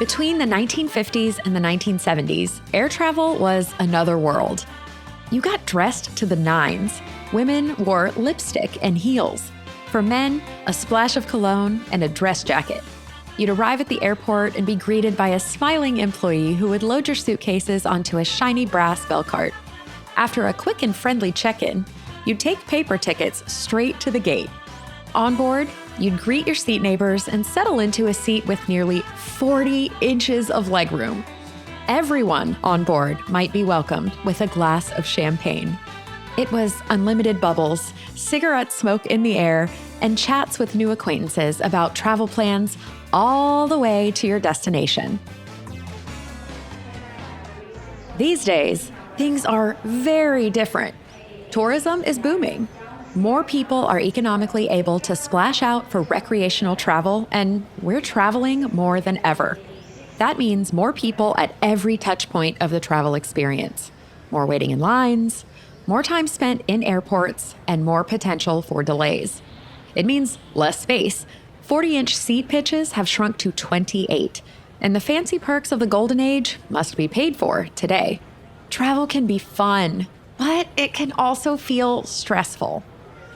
Between the 1950s and the 1970s, air travel was another world. You got dressed to the nines. Women wore lipstick and heels. For men, a splash of cologne and a dress jacket. You'd arrive at the airport and be greeted by a smiling employee who would load your suitcases onto a shiny brass bell cart. After a quick and friendly check-in, you'd take paper tickets straight to the gate. On board, you'd greet your seat neighbors and settle into a seat with nearly 40 inches of legroom. Everyone on board might be welcomed with a glass of champagne. It was unlimited bubbles, cigarette smoke in the air, and chats with new acquaintances about travel plans all the way to your destination. These days, things are very different. Tourism is booming. More people are economically able to splash out for recreational travel, and we're traveling more than ever. That means more people at every touch point of the travel experience. More waiting in lines, more time spent in airports, and more potential for delays. It means less space. 40-inch seat pitches have shrunk to 28, and the fancy perks of the golden age must be paid for today. Travel can be fun, but it can also feel stressful.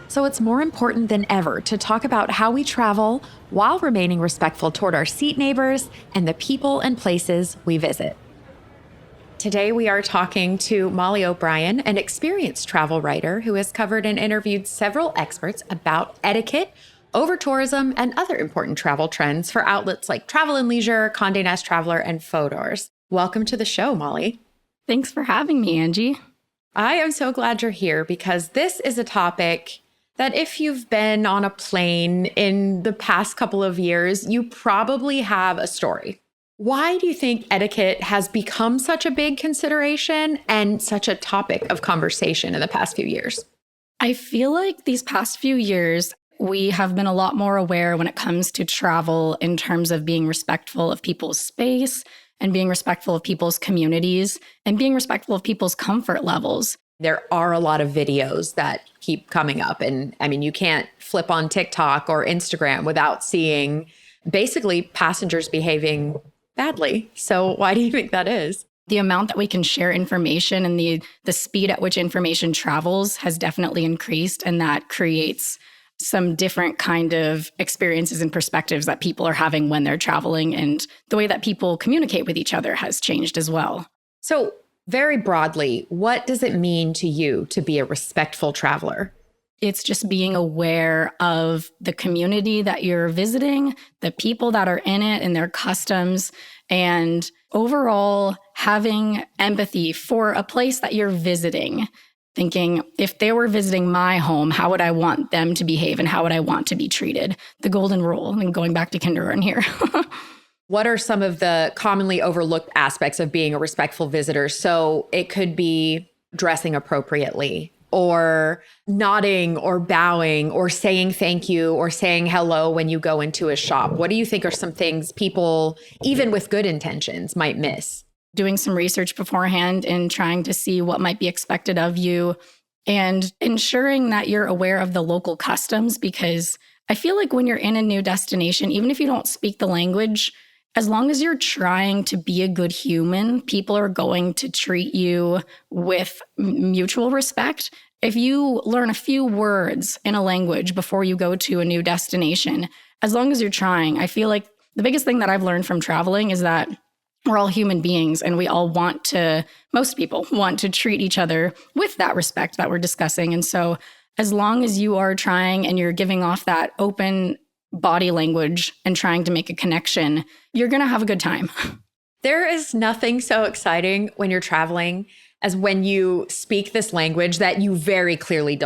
So it's more important than ever to talk about how we travel while remaining respectful toward our seat neighbors and the people and places we visit. Today, we are talking to Molly O'Brien, an experienced travel writer who has covered and interviewed several experts about etiquette, overtourism, and other important travel trends for outlets like Travel and Leisure, Condé Nast Traveler, and Fodor's. Welcome to the show, Molly. Thanks for having me, Angie. I am so glad you're here because this is a topic that if you've been on a plane in the past couple of years, you probably have a story. Why do you think etiquette has become such a big consideration and such a topic of conversation in the past few years? I feel like these past few years, we have been a lot more aware when it comes to travel in terms of being respectful of people's space and being respectful of people's communities and being respectful of people's comfort levels. There are a lot of videos that keep coming up. And I mean, you can't flip on TikTok or Instagram without seeing basically passengers behaving badly. So why do you think that is? The amount that we can share information and the speed at which information travels has definitely increased. And that creates some different kind of experiences and perspectives that people are having when they're traveling. And the way that people communicate with each other has changed as well. So very broadly, what does it mean to you to be a respectful traveler? It's just being aware of the community that you're visiting, the people that are in it and their customs, and overall having empathy for a place that you're visiting. Thinking, if they were visiting my home, how would I want them to behave and how would I want to be treated? The golden rule, and going back to kindergarten here. What are some of the commonly overlooked aspects of being a respectful visitor? So it could be dressing appropriately, or nodding or bowing or saying thank you or saying hello when you go into a shop. What do you think are some things people, even with good intentions, might miss? Doing some research beforehand and trying to see what might be expected of you and ensuring that you're aware of the local customs, because I feel like when you're in a new destination, even if you don't speak the language, as long as you're trying to be a good human, people are going to treat you with mutual respect. If you learn a few words in a language before you go to a new destination, as long as you're trying, I feel like the biggest thing that I've learned from traveling is that we're all human beings and we all most people want to treat each other with that respect that we're discussing. And so as long as you are trying and you're giving off that open body language and trying to make a connection, you're going to have a good time. There is nothing so exciting when you're traveling as when you speak this language that you very clearly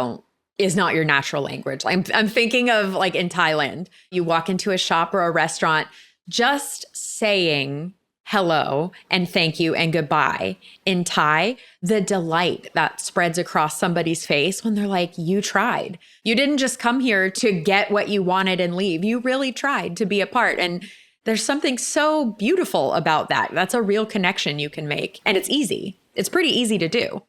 is not your natural language. I'm thinking of like in Thailand, you walk into a shop or a restaurant, just saying hello and thank you and goodbye in Thai, the delight that spreads across somebody's face when they're like, you tried. You didn't just come here to get what you wanted and leave. You really tried to be a part. And there's something so beautiful about that. That's a real connection you can make. And it's easy. It's pretty easy to do.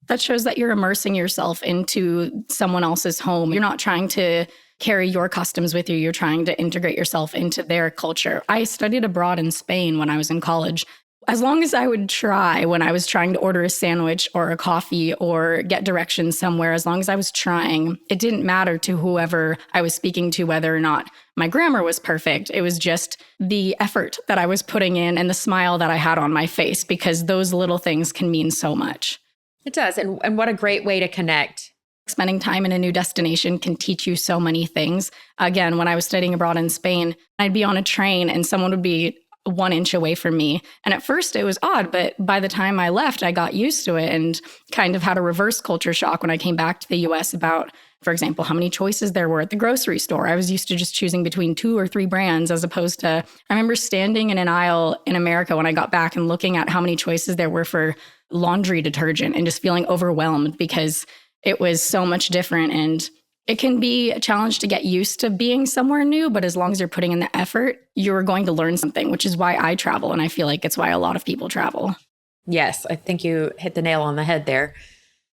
That shows that you're immersing yourself into someone else's home. You're not trying to carry your customs with you. You're trying to integrate yourself into their culture. I studied abroad in Spain when I was in college. As long as I would try when I was trying to order a sandwich or a coffee or get directions somewhere, as long as I was trying, it didn't matter to whoever I was speaking to whether or not my grammar was perfect. It was just the effort that I was putting in and the smile that I had on my face, because those little things can mean so much. It does. And what a great way to connect. Spending time in a new destination can teach you so many things. Again, when I was studying abroad in Spain, I'd be on a train and someone would be 1 inch away from me. And at first it was odd, but by the time I left, I got used to it and kind of had a reverse culture shock when I came back to the US about, for example, how many choices there were at the grocery store. I was used to just choosing between 2 or 3 brands, as opposed to, I remember standing in an aisle in America when I got back and looking at how many choices there were for laundry detergent and just feeling overwhelmed because it was so much different. And it can be a challenge to get used to being somewhere new, but as long as you're putting in the effort, you're going to learn something, which is why I travel. And I feel like it's why a lot of people travel. Yes, I think you hit the nail on the head there.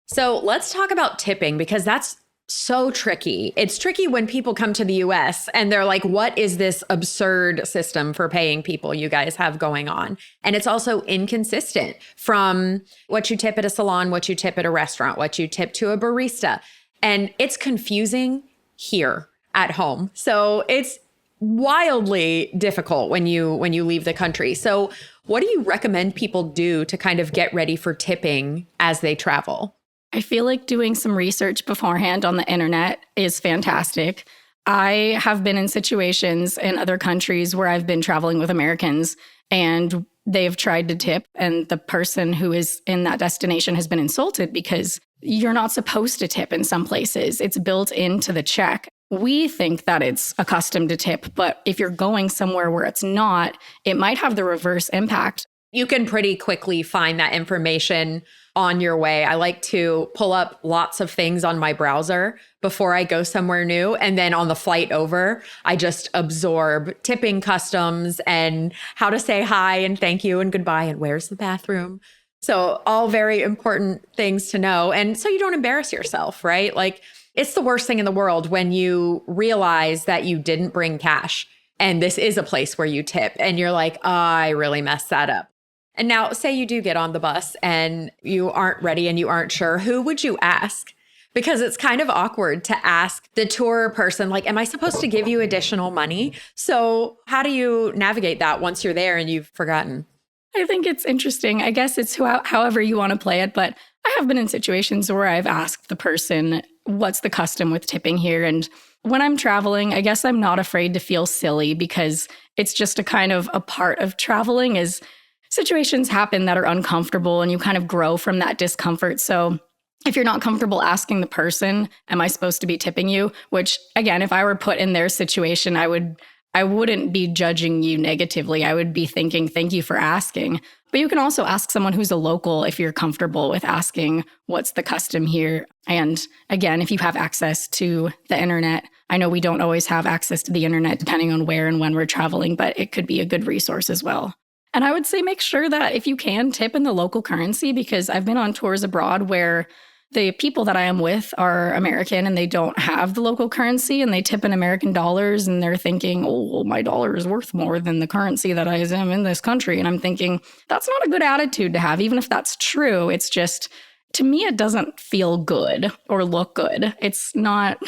So let's talk about tipping, because that's so tricky. It's tricky when people come to the US and they're like, what is this absurd system for paying people you guys have going on? And it's also inconsistent from what you tip at a salon, what you tip at a restaurant, what you tip to a barista. And it's confusing here at home. So it's wildly difficult when you leave the country. So what do you recommend people do to kind of get ready for tipping as they travel? I feel like doing some research beforehand on the internet is fantastic. I have been in situations in other countries where I've been traveling with Americans and they've tried to tip, and the person who is in that destination has been insulted because you're not supposed to tip in some places. It's built into the check. We think that it's accustomed to tip, but if you're going somewhere where it's not, it might have the reverse impact. You can pretty quickly find that information on your way. I like to pull up lots of things on my browser before I go somewhere new. And then on the flight over, I just absorb tipping customs and how to say hi and thank you and goodbye and where's the bathroom. So all very important things to know. And so you don't embarrass yourself, right? Like, it's the worst thing in the world when you realize that you didn't bring cash and this is a place where you tip and you're like, oh, I really messed that up. And now say you do get on the bus and you aren't ready and you aren't sure, who would you ask? Because it's kind of awkward to ask the tour person, like, am I supposed to give you additional money? So how do you navigate that once you're there and you've forgotten? I think it's interesting. I guess it's however you want to play it. But I have been in situations where I've asked the person, what's the custom with tipping here? And when I'm traveling, I guess I'm not afraid to feel silly because it's just a kind of a part of traveling is situations happen that are uncomfortable and you kind of grow from that discomfort. So if you're not comfortable asking the person, am I supposed to be tipping you? Which again, if I were put in their situation, I wouldn't be judging you negatively. I would be thinking, thank you for asking. But you can also ask someone who's a local if you're comfortable with asking, what's the custom here? And again, if you have access to the internet, I know we don't always have access to the internet depending on where and when we're traveling, but it could be a good resource as well. And I would say make sure that if you can, tip in the local currency, because I've been on tours abroad where the people that I am with are American and they don't have the local currency and they tip in American dollars and they're thinking, oh, well, my dollar is worth more than the currency that I am in this country. And I'm thinking, that's not a good attitude to have. Even if that's true, it's just, to me, it doesn't feel good or look good. It's not,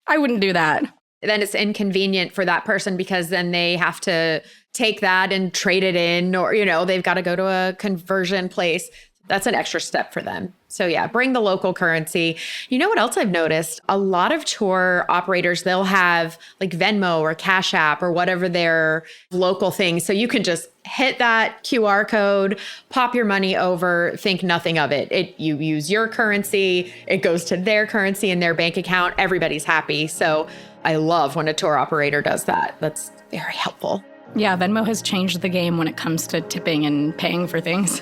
I wouldn't do that. Then it's inconvenient for that person because then they have to take that and trade it in, or, they've got to go to a conversion place. That's an extra step for them. So yeah, bring the local currency. You know what else I've noticed? A lot of tour operators, they'll have like Venmo or Cash App or whatever their local thing. So you can just hit that QR code, pop your money over, think nothing of it. You use your currency, it goes to their currency in their bank account. Everybody's happy. So I love when a tour operator does that. That's very helpful. Yeah, Venmo has changed the game when it comes to tipping and paying for things.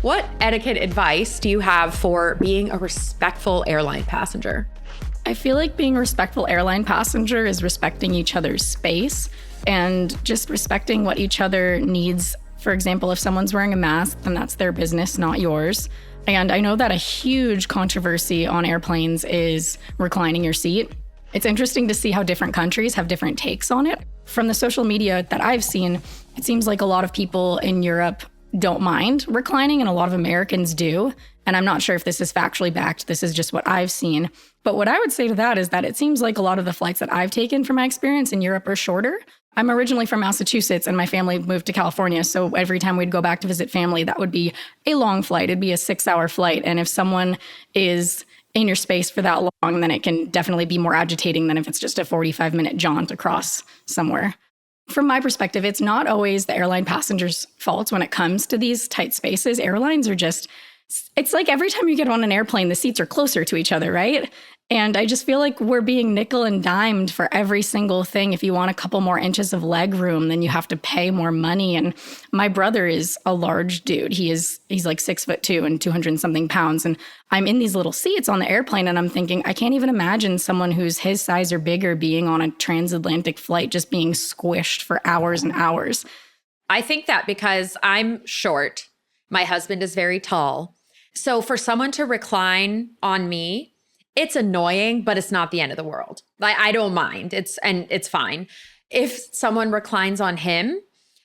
What etiquette advice do you have for being a respectful airline passenger? I feel like being a respectful airline passenger is respecting each other's space and just respecting what each other needs For example, if someone's wearing a mask, then that's their business, not yours. And I know that a huge controversy on airplanes is reclining your seat. It's interesting to see how different countries have different takes on it. From the social media that I've seen, it seems like a lot of people in Europe don't mind reclining, and a lot of Americans do. And I'm not sure if this is factually backed. This is just what I've seen. But what I would say to that is that it seems like a lot of the flights that I've taken from my experience in Europe are shorter. I'm originally from Massachusetts, and my family moved to California. So every time we'd go back to visit family, that would be a long flight. It'd be a 6-hour flight. And if someone is in your space for that long, then it can definitely be more agitating than if it's just a 45-minute jaunt across somewhere. From my perspective, it's not always the airline passengers' fault when it comes to these tight spaces. Airlines are just, it's like every time you get on an airplane, the seats are closer to each other, right? And I just feel like we're being nickel and dimed for every single thing. If you want a couple more inches of leg room, then you have to pay more money. And my brother is a large dude. He's like 6'2" and 200 and something pounds. And I'm in these little seats on the airplane, and I'm thinking, I can't even imagine someone who's his size or bigger being on a transatlantic flight, just being squished for hours and hours. I think that because I'm short, my husband is very tall. So for someone to recline on me, it's annoying, but it's not the end of the world. I don't mind. It's fine. If someone reclines on him,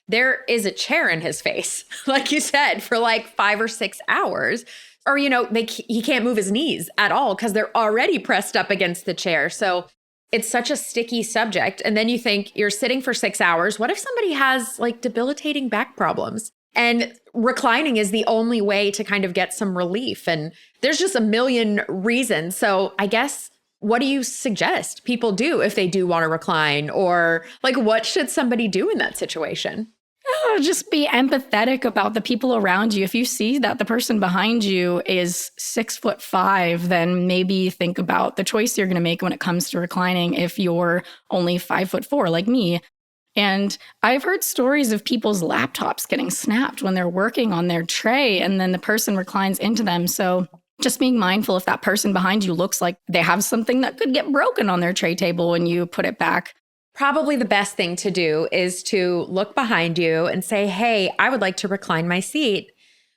there is a chair in his face, like you said, for like 5 or 6 hours. Or, he can't move his knees at all because they're already pressed up against the chair. So it's such a sticky subject. And then you think you're sitting for 6 hours. What if somebody has like debilitating back problems? And reclining is the only way to kind of get some relief. And there's just a million reasons. So I guess, what do you suggest people do if they do want to recline? Or like, what should somebody do in that situation? Oh, just be empathetic about the people around you. If you see that the person behind you is 6'5", then maybe think about the choice you're going to make when it comes to reclining if you're only 5'4", like me. And I've heard stories of people's laptops getting snapped when they're working on their tray, and then the person reclines into them. So just being mindful if that person behind you looks like they have something that could get broken on their tray table when you put it back. Probably the best thing to do is to look behind you and say, hey, I would like to recline my seat.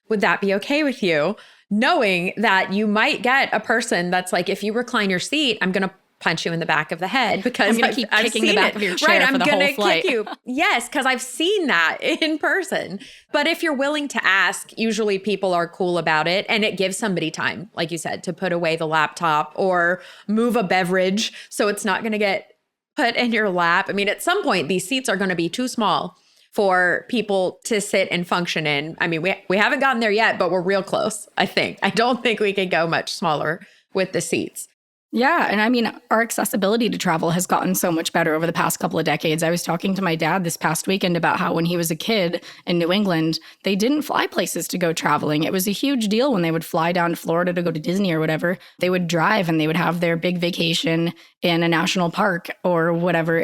Would that be okay with you? Knowing that you might get a person that's like, if you recline your seat, I'm going to punch you in the back of the head because I'm going to keep kicking the back of your chair for the whole flight. I'm going to kick you. Yes, because I've seen that in person. But if you're willing to ask, usually people are cool about it. And it gives somebody time, like you said, to put away the laptop or move a beverage so it's not going to get put in your lap. I mean, at some point, these seats are going to be too small for people to sit and function in. I mean, we haven't gotten there yet, but we're real close, I think. I don't think we can go much smaller with the seats. Yeah. And I mean, our accessibility to travel has gotten so much better over the past couple of decades. I was talking to my dad this past weekend about how when he was a kid in New England, they didn't fly places to go traveling. It was a huge deal when they would fly down to Florida to go to Disney or whatever. They would drive and they would have their big vacation in a national park or whatever.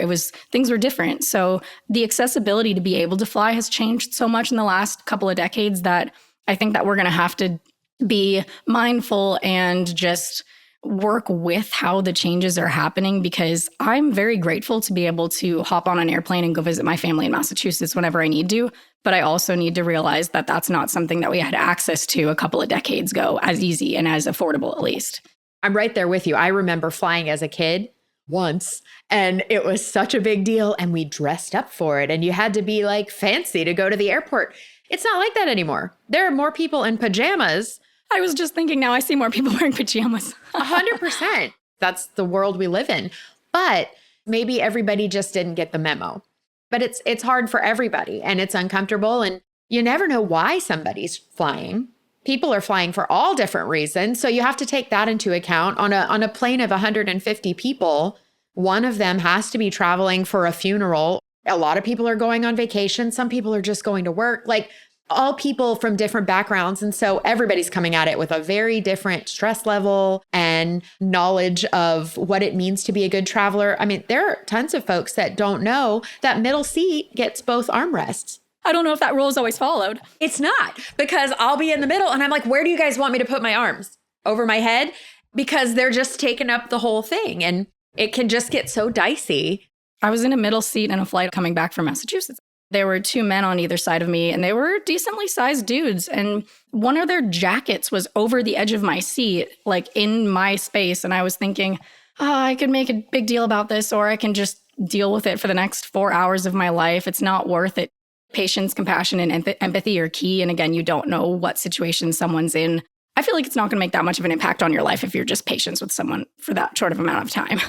Things were different. So the accessibility to be able to fly has changed so much in the last couple of decades that I think that we're going to have to be mindful and just work with how the changes are happening, because I'm very grateful to be able to hop on an airplane and go visit my family in Massachusetts whenever I need to. But I also need to realize that that's not something that we had access to a couple of decades ago as easy and as affordable, at least. I'm right there with you. I remember flying as a kid once, and it was such a big deal, and we dressed up for it, and you had to be like fancy to go to the airport. It's not like that anymore. There are more people in pajamas. I was just thinking now I see more people wearing pajamas. 100%. That's the world we live in. But maybe everybody just didn't get the memo. But it's hard for everybody, and it's uncomfortable, and you never know why somebody's flying. People are flying for all different reasons. So you have to take that into account. On a plane of 150 people, one of them has to be traveling for a funeral. A lot of people are going on vacation. Some people are just going to work. Like, all people from different backgrounds. And so everybody's coming at it with a very different stress level and knowledge of what it means to be a good traveler. I mean, there are tons of folks that don't know that middle seat gets both armrests. I don't know if that rule is always followed. It's not, because I'll be in the middle and I'm like, where do you guys want me to put my arms? Over my head? Because they're just taking up the whole thing. And it can just get so dicey. I was in a middle seat in a flight coming back from Massachusetts. There were two men on either side of me, and they were decently sized dudes. And one of their jackets was over the edge of my seat, like in my space. And I was thinking, oh, I could make a big deal about this, or I can just deal with it for the next 4 hours of my life. It's not worth it. Patience, compassion, and empathy are key. And again, you don't know what situation someone's in. I feel like it's not going to make that much of an impact on your life if you're just patient with someone for that short of amount of time.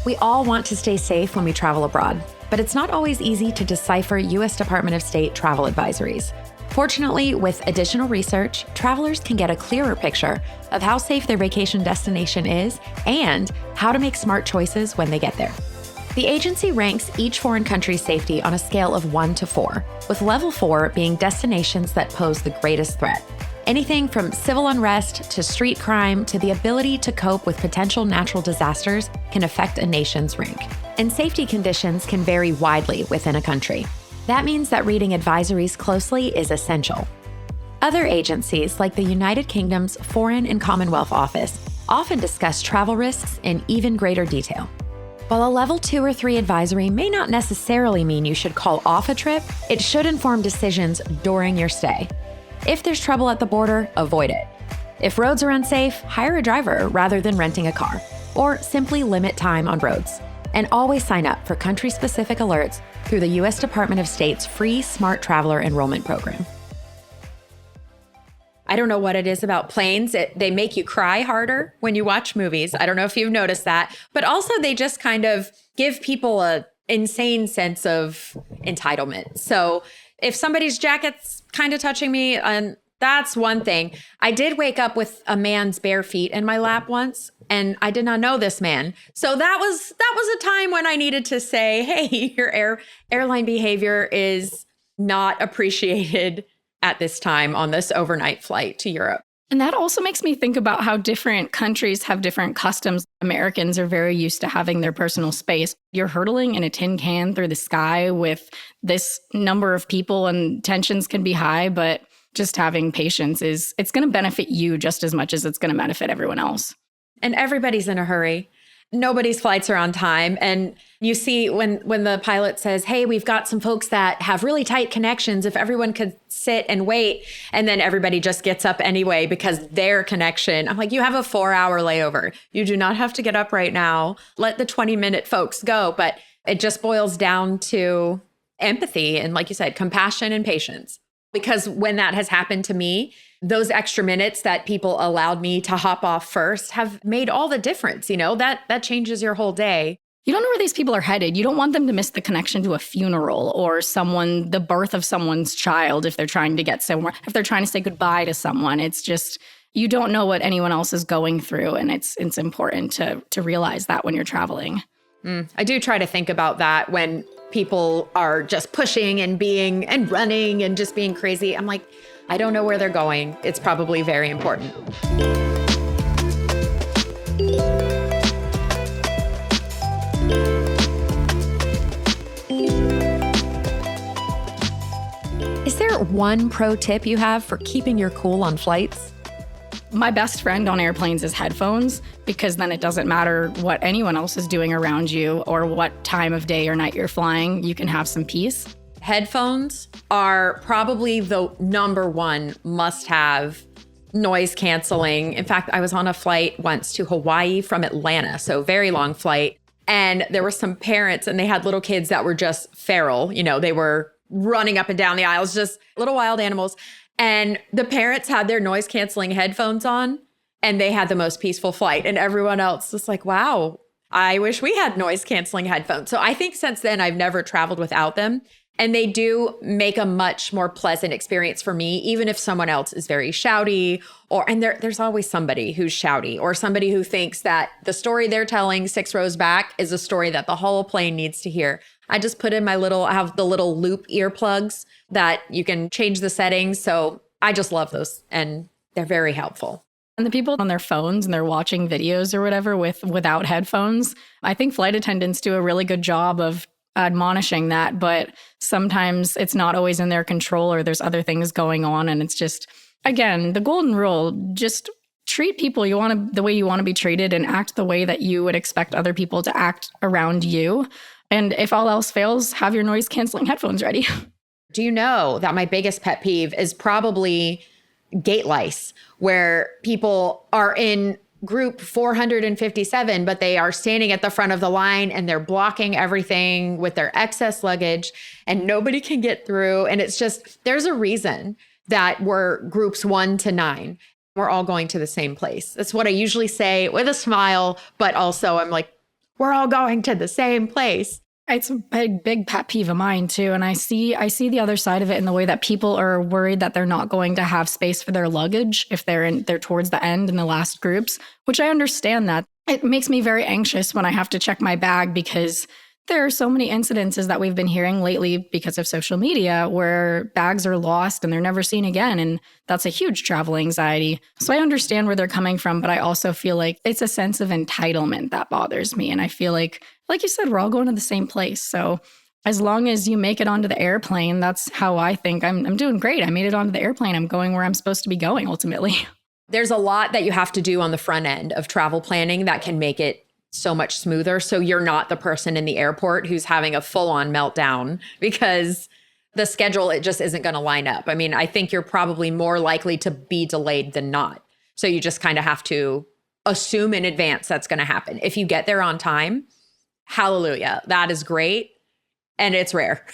We all want to stay safe when we travel abroad, but it's not always easy to decipher U.S. Department of State travel advisories. Fortunately, with additional research, travelers can get a clearer picture of how safe their vacation destination is and how to make smart choices when they get there. The agency ranks each foreign country's safety on a scale of 1 to 4, with level 4 being destinations that pose the greatest threat. Anything from civil unrest to street crime to the ability to cope with potential natural disasters can affect a nation's rank. And safety conditions can vary widely within a country. That means that reading advisories closely is essential. Other agencies, like the United Kingdom's Foreign and Commonwealth Office, often discuss travel risks in even greater detail. While a level 2 or 3 advisory may not necessarily mean you should call off a trip, it should inform decisions during your stay. If there's trouble at the border, avoid it. If roads are unsafe, hire a driver rather than renting a car, or simply limit time on roads. And always sign up for country-specific alerts through the U.S. Department of State's free Smart Traveler enrollment program. I don't know what it is about planes. They make you cry harder when you watch movies. I don't know if you've noticed that. But also they just kind of give people a insane sense of entitlement. So if somebody's jacket's kind of touching me, and that's one thing. I did wake up with a man's bare feet in my lap once, and I did not know this man. So that was a time when I needed to say, hey, your airline behavior is not appreciated at this time on this overnight flight to Europe. And that also makes me think about how different countries have different customs. Americans are very used to having their personal space. You're hurtling in a tin can through the sky with this number of people, and tensions can be high, but just having patience it's going to benefit you just as much as it's going to benefit everyone else. And everybody's in a hurry. Nobody's flights are on time. And you see when the pilot says, hey, we've got some folks that have really tight connections. If everyone could sit and wait, and then everybody just gets up anyway because their connection. I'm like, you have a 4-hour layover. You do not have to get up right now. Let the 20-minute folks go. But it just boils down to empathy and, like you said, compassion and patience. Because when that has happened to me, those extra minutes that people allowed me to hop off first have made all the difference. You know, that changes your whole day. You don't know where these people are headed. You don't want them to miss the connection to a funeral or the birth of someone's child if they're trying to get somewhere, if they're trying to say goodbye to someone. It's just, you don't know what anyone else is going through. And it's important to realize that when you're traveling. I do try to think about that when people are just pushing and being and running and just being crazy. I'm like, I don't know where they're going. It's probably very important. Is there one pro tip you have for keeping your cool on flights? My best friend on airplanes is headphones, because then it doesn't matter what anyone else is doing around you or what time of day or night you're flying. You can have some peace. Headphones are probably the number one must-have noise canceling. In fact, I was on a flight once to Hawaii from Atlanta, so very long flight. And there were some parents and they had little kids that were just feral. You know, they were running up and down the aisles, just little wild animals. And the parents had their noise canceling headphones on and they had the most peaceful flight. And everyone else was like, wow, I wish we had noise canceling headphones. So I think since then I've never traveled without them. And they do make a much more pleasant experience for me, even if someone else is very shouty and there's always somebody who's shouty or somebody who thinks that the story they're telling 6 rows back is a story that the whole plane needs to hear. I just put in I have the little loop earplugs that you can change the settings. So I just love those and they're very helpful. And the people on their phones and they're watching videos or whatever without headphones, I think flight attendants do a really good job of admonishing that, but sometimes it's not always in their control or there's other things going on. And it's just, again, the golden rule, just treat people the way you want to be treated and act the way that you would expect other people to act around you. And if all else fails, have your noise canceling headphones ready. Do you know that my biggest pet peeve is probably gate lice, where people are in group 457, but they are standing at the front of the line and they're blocking everything with their excess luggage and nobody can get through. And it's just, there's a reason that we're groups 1 to 9. We're all going to the same place. That's what I usually say with a smile, but also I'm like, we're all going to the same place. It's a big pet peeve of mine too. And I see the other side of it in the way that people are worried that they're not going to have space for their luggage if they're towards the end in the last groups, which I understand that. It makes me very anxious when I have to check my bag because there are so many incidences that we've been hearing lately because of social media where bags are lost and they're never seen again. And that's a huge travel anxiety. So I understand where they're coming from, but I also feel like it's a sense of entitlement that bothers me. And I feel like you said, we're all going to the same place. So as long as you make it onto the airplane, that's how I think I'm doing great. I made it onto the airplane. I'm going where I'm supposed to be going ultimately. There's a lot that you have to do on the front end of travel planning that can make it so much smoother. So you're not the person in the airport who's having a full-on meltdown because the schedule, it just isn't going to line up. I mean, I think you're probably more likely to be delayed than not. So you just kind of have to assume in advance that's going to happen. If you get there on time, hallelujah, that is great. And it's rare,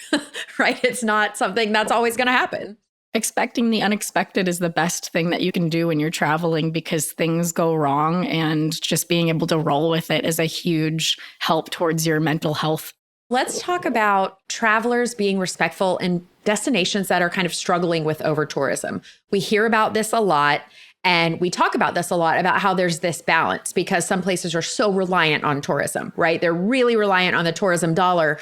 right? It's not something that's always going to happen. Expecting the unexpected is the best thing that you can do when you're traveling because things go wrong, and just being able to roll with it is a huge help towards your mental health. Let's talk about travelers being respectful in destinations that are kind of struggling with overtourism. We hear about this a lot, and we talk about this a lot about how there's this balance because some places are so reliant on tourism, right? They're really reliant on the tourism dollar,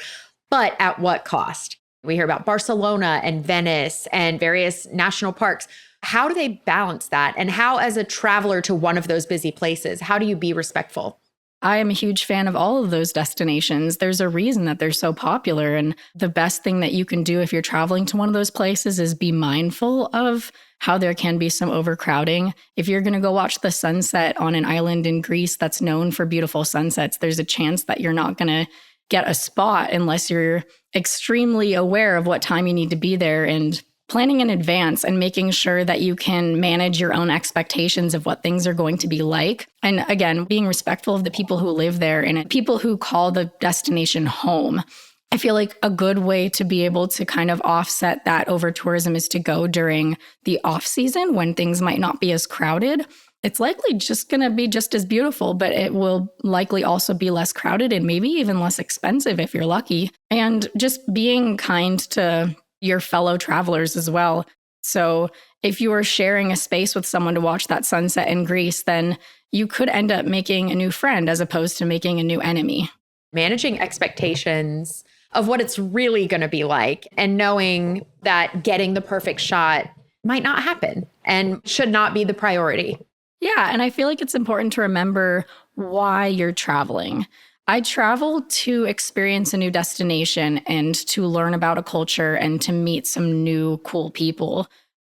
but at what cost? We hear about Barcelona and Venice and various national parks. How do they balance that? And how, as a traveler to one of those busy places, how do you be respectful? I am a huge fan of all of those destinations. There's a reason that they're so popular. And the best thing that you can do if you're traveling to one of those places is be mindful of how there can be some overcrowding. If you're going to go watch the sunset on an island in Greece that's known for beautiful sunsets, there's a chance that you're not going to get a spot unless you're extremely aware of what time you need to be there and planning in advance and making sure that you can manage your own expectations of what things are going to be like. And again, being respectful of the people who live there and people who call the destination home. I feel like a good way to be able to kind of offset that over tourism is to go during the off season when things might not be as crowded. It's likely just going to be just as beautiful, but it will likely also be less crowded and maybe even less expensive if you're lucky. And just being kind to your fellow travelers as well. So if you are sharing a space with someone to watch that sunset in Greece, then you could end up making a new friend as opposed to making a new enemy. Managing expectations of what it's really going to be like and knowing that getting the perfect shot might not happen and should not be the priority. Yeah, and I feel like it's important to remember why you're traveling. I travel to experience a new destination and to learn about a culture and to meet some new cool people.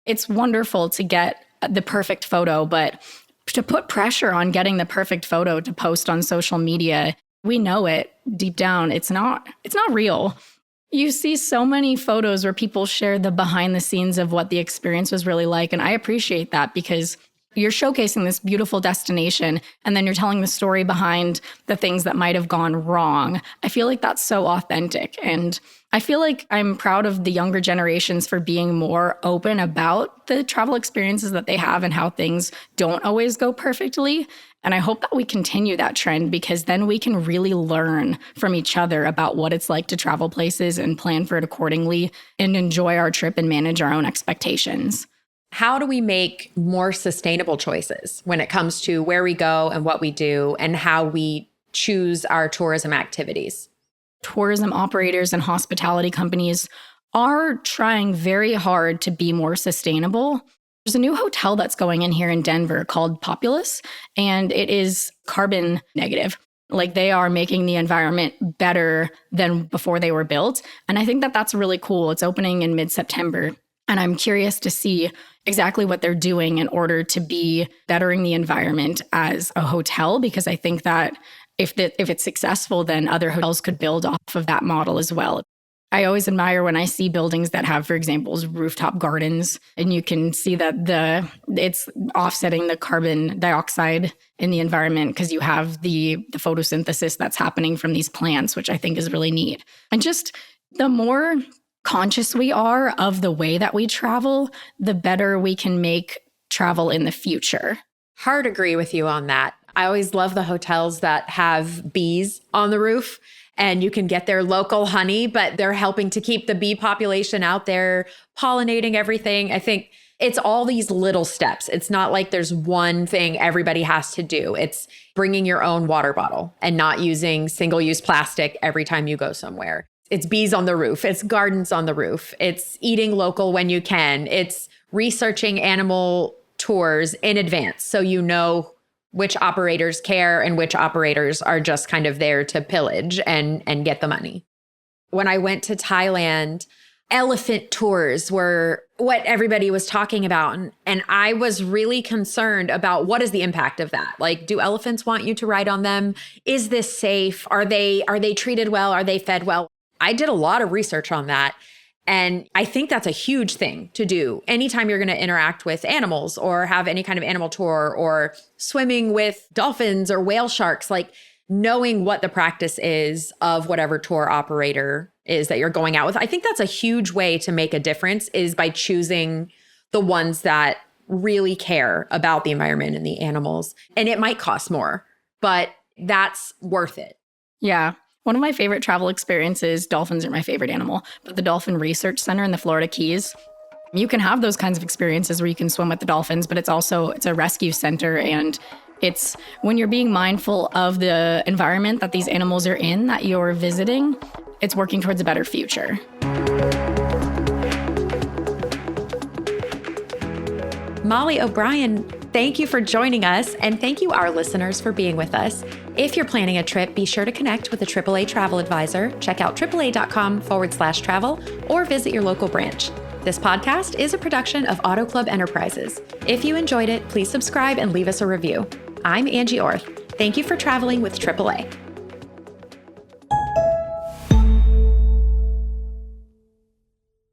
It's wonderful to get the perfect photo, but to put pressure on getting the perfect photo to post on social media, we know it deep down, it's not real. You see so many photos where people share the behind the scenes of what the experience was really like, and I appreciate that because you're showcasing this beautiful destination and then you're telling the story behind the things that might have gone wrong. I feel like that's so authentic. And I feel like I'm proud of the younger generations for being more open about the travel experiences that they have and how things don't always go perfectly. And I hope that we continue that trend because then we can really learn from each other about what it's like to travel places and plan for it accordingly and enjoy our trip and manage our own expectations. How do we make more sustainable choices when it comes to where we go and what we do and how we choose our tourism activities? Tourism operators and hospitality companies are trying very hard to be more sustainable. There's a new hotel that's going in here in Denver called Populous, and it is carbon negative. Like they are making the environment better than before they were built. And I think that that's really cool. It's opening in mid-September. And I'm curious to see exactly what they're doing in order to be bettering the environment as a hotel, because I think that if it's successful, then other hotels could build off of that model as well. I always admire when I see buildings that have, for example, rooftop gardens, and you can see that it's offsetting the carbon dioxide in the environment because you have the photosynthesis that's happening from these plants, which I think is really neat. And just the more conscious we are of the way that we travel, the better we can make travel in the future. Hard agree with you on that. I always love the hotels that have bees on the roof. And you can get their local honey, but they're helping to keep the bee population out there, pollinating everything. I think it's all these little steps. It's not like there's one thing everybody has to do. It's bringing your own water bottle and not using single-use plastic every time you go somewhere. It's bees on the roof. It's gardens on the roof. It's eating local when you can. It's researching animal tours in advance so you know which operators care and which operators are just kind of there to pillage and get the money. When I went to Thailand, elephant tours were what everybody was talking about. And I was really concerned about what is the impact of that? Like, do elephants want you to ride on them? Is this safe? Are they treated well? Are they fed well? I did a lot of research on that. And I think that's a huge thing to do anytime you're going to interact with animals or have any kind of animal tour or swimming with dolphins or whale sharks, like knowing what the practice is of whatever tour operator is that you're going out with. I think that's a huge way to make a difference is by choosing the ones that really care about the environment and the animals. And it might cost more, but that's worth it. Yeah. One of my favorite travel experiences, dolphins are my favorite animal, but the Dolphin Research Center in the Florida Keys. You can have those kinds of experiences where you can swim with the dolphins, but it's a rescue center. And it's when you're being mindful of the environment that these animals are in that you're visiting, it's working towards a better future. Molly O'Brien, thank you for joining us, and thank you, our listeners, for being with us. If you're planning a trip, be sure to connect with a AAA travel advisor. Check out AAA.com/travel or visit your local branch. This podcast is a production of Auto Club Enterprises. If you enjoyed it, please subscribe and leave us a review. I'm Angie Orth. Thank you for traveling with AAA.